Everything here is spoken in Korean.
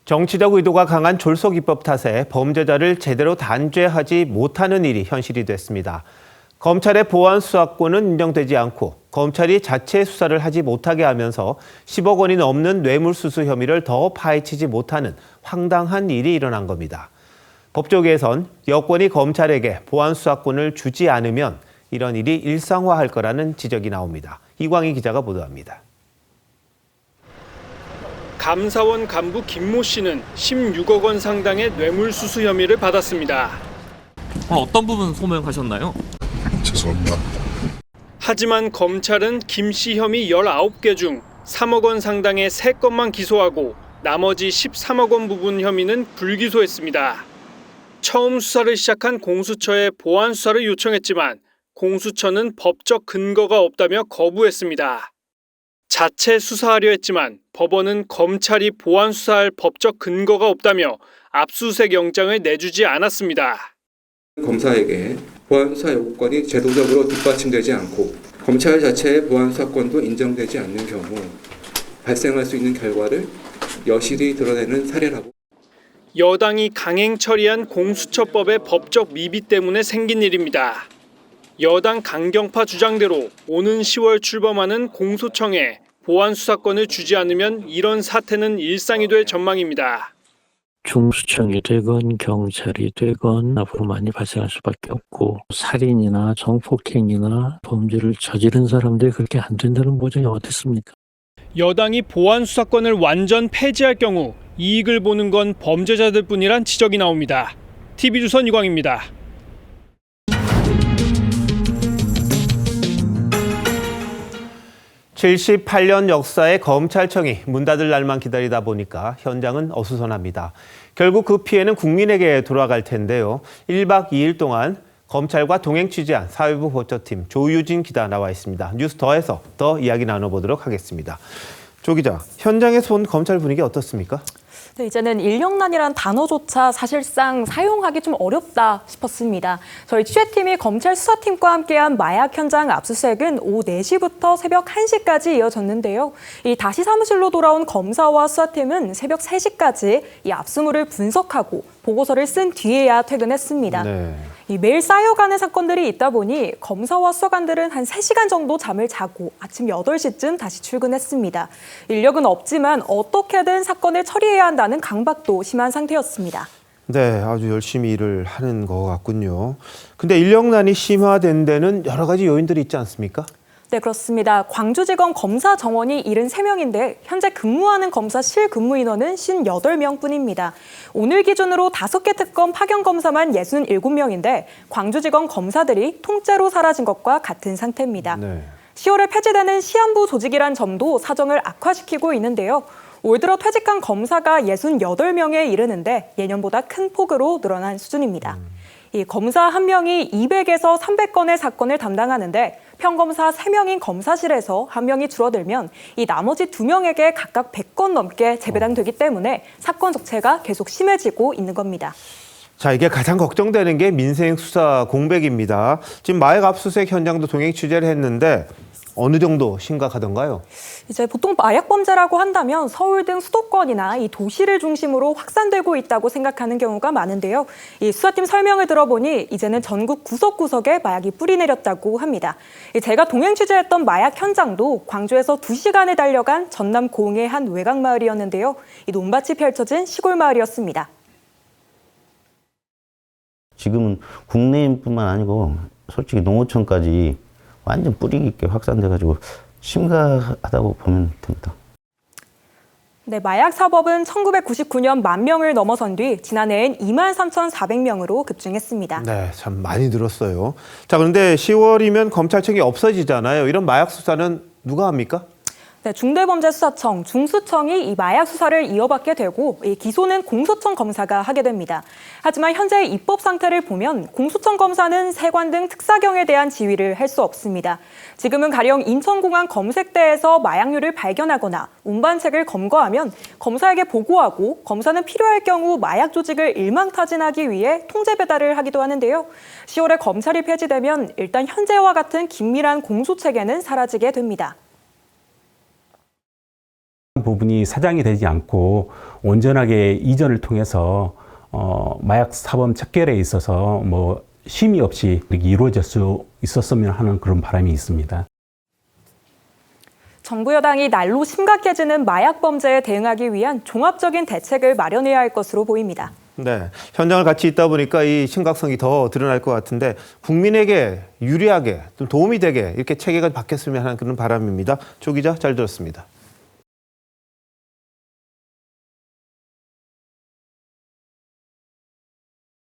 정치적 의도가 강한 졸속입법 탓에 범죄자를 제대로 단죄하지 못하는 일이 현실이 됐습니다. 검찰의 보안 수사권은 인정되지 않고 검찰이 자체 수사를 하지 못하게 하면서 10억 원이 넘는 뇌물수수 혐의를 더 파헤치지 못하는 황당한 일이 일어난 겁니다. 법조계에선 여권이 검찰에게 보안 수사권을 주지 않으면 이런 일이 일상화할 거라는 지적이 나옵니다. 이광희 기자가 보도합니다. 감사원 간부 김모 씨는 16억 원 상당의 뇌물수수 혐의를 받았습니다. 어떤 부분 소명하셨나요? 죄송합니다. 하지만 검찰은 김 씨 혐의 19개 중 3억 원 상당의 3건만 기소하고 나머지 13억 원 부분 혐의는 불기소했습니다. 처음 수사를 시작한 공수처에 보안 수사를 요청했지만 공수처는 법적 근거가 없다며 거부했습니다. 자체 수사하려 했지만 법원은 검찰이 보안 수사할 법적 근거가 없다며 압수수색 영장을 내주지 않았습니다. 검사에게 보안 수사 요구권이 제도적으로 뒷받침되지 않고 검찰 자체의 보안 수사권도 인정되지 않는 경우 발생할 수 있는 결과를 여실히 드러내는 사례라고. 여당이 강행 처리한 공수처법의 법적 미비 때문에 생긴 일입니다. 여당 강경파 주장대로 오는 10월 출범하는 공소청에 보안 수사권을 주지 않으면 이런 사태는 일상이 될 전망입니다. 중수청이 되건 경찰이 되건 앞으로 많이 발생할 수밖에 없고 살인이나 성폭행이나 범죄를 저지른 사람들이 그렇게 안 된다는 보장이 어딨습니까? 여당이 보안 수사권을 완전 폐지할 경우 이익을 보는 건 범죄자들 뿐이란 지적이 나옵니다. TV조선 이광입니다. (78년) 역사의 검찰청이 문 닫을 날만 기다리다 보니까 현장은 어수선합니다. 결국 그 피해는 국민에게 돌아갈 텐데요. 1박 2일 동안 검찰과 동행 취재한 사회부 보조팀 조유진 기자 나와 있습니다. 뉴스 더해서 더 이야기 나눠보도록 하겠습니다. 조 기자, 현장에서 본 검찰 분위기 어떻습니까? 네, 이제는 인력난이란 단어조차 사실상 사용하기 좀 어렵다 싶었습니다. 저희 취재팀이 검찰 수사팀과 함께한 마약 현장 압수수색은 오후 4시부터 새벽 1시까지 이어졌는데요. 이 다시 사무실로 돌아온 검사와 수사팀은 새벽 3시까지 이 압수물을 분석하고 보고서를 쓴 뒤에야 퇴근했습니다. 네. 이 매일 쌓여가는 사건들이 있다 보니 검사와 수사관들은 한 3시간 정도 잠을 자고 아침 8시쯤 다시 출근했습니다. 인력은 없지만 어떻게든 사건을 처리해야 한다는 강박도 심한 상태였습니다. 네, 아주 열심히 일을 하는 것 같군요. 근데 인력난이 심화된 데는 여러 가지 요인들이 있지 않습니까? 네, 그렇습니다. 광주지검 검사 정원이 73명인데 현재 근무하는 검사 실근무 인원은 58명뿐입니다. 오늘 기준으로 5개 특검 파견 검사만 67명인데 광주지검 검사들이 통째로 사라진 것과 같은 상태입니다. 네. 10월에 폐지되는 시한부 조직이란 점도 사정을 악화시키고 있는데요. 올 들어 퇴직한 검사가 68명에 이르는데 예년보다 큰 폭으로 늘어난 수준입니다. 이 검사 1명이 200에서 300건의 사건을 담당하는데 평검사 3명인 검사실에서 1명이 줄어들면 이 나머지 2명에게 각각 100건 넘게 재배당되기 때문에 사건 적체가 계속 심해지고 있는 겁니다. 자, 이게 가장 걱정되는 게 민생 수사 공백입니다. 지금 마약 압수수색 현장도 동행 취재를 했는데 어느 정도 심각하던가요? 이제 보통 마약 범죄라고 한다면 서울 등 수도권이나 이 도시를 중심으로 확산되고 있다고 생각하는 경우가 많은데요. 이 수사팀 설명을 들어보니 이제는 전국 구석구석에 마약이 뿌리 내렸다고 합니다. 제가 동행 취재했던 마약 현장도 광주에서 2시간을 달려간 전남 고흥의 한 외곽 마을이었는데요. 이 논밭이 펼쳐진 시골 마을이었습니다. 지금은 국내인뿐만 아니고 솔직히 농어촌까지 완전 뿌리 깊게 확산돼가지고 심각하다고 보면 됩니다. 네, 마약 사법은 1999년 10,000명을 넘어선 뒤 지난해엔 23,400명으로 급증했습니다. 네, 참 많이 늘었어요. 자, 그런데 10월이면 검찰청이 없어지잖아요. 이런 마약 수사는 누가 합니까? 네, 중대범죄수사청, 중수청이 이 마약 수사를 이어받게 되고 이 기소는 공소청 검사가 하게 됩니다. 하지만 현재의 입법 상태를 보면 공소청 검사는 세관 등 특사경에 대한 지휘를 할 수 없습니다. 지금은 가령 인천공항 검색대에서 마약류를 발견하거나 운반책을 검거하면 검사에게 보고하고 검사는 필요할 경우 마약 조직을 일망타진하기 위해 통제 배달을 하기도 하는데요. 10월에 검찰이 폐지되면 일단 현재와 같은 긴밀한 공소체계는 사라지게 됩니다. 부분이 사장이 되지 않고 온전하게 이전을 통해서 마약 사범 척결에 있어서 뭐 심의 없이 이렇게 이루어질 수 있었으면 하는 그런 바람이 있습니다. 정부 여당이 날로 심각해지는 마약 범죄에 대응하기 위한 종합적인 대책을 마련해야 할 것으로 보입니다. 네, 현장을 같이 있다 보니까 이 심각성이 더 드러날 것 같은데 국민에게 유리하게 좀 도움이 되게 이렇게 체계가 바뀌었으면 하는 그런 바람입니다. 조 기자 잘 들었습니다.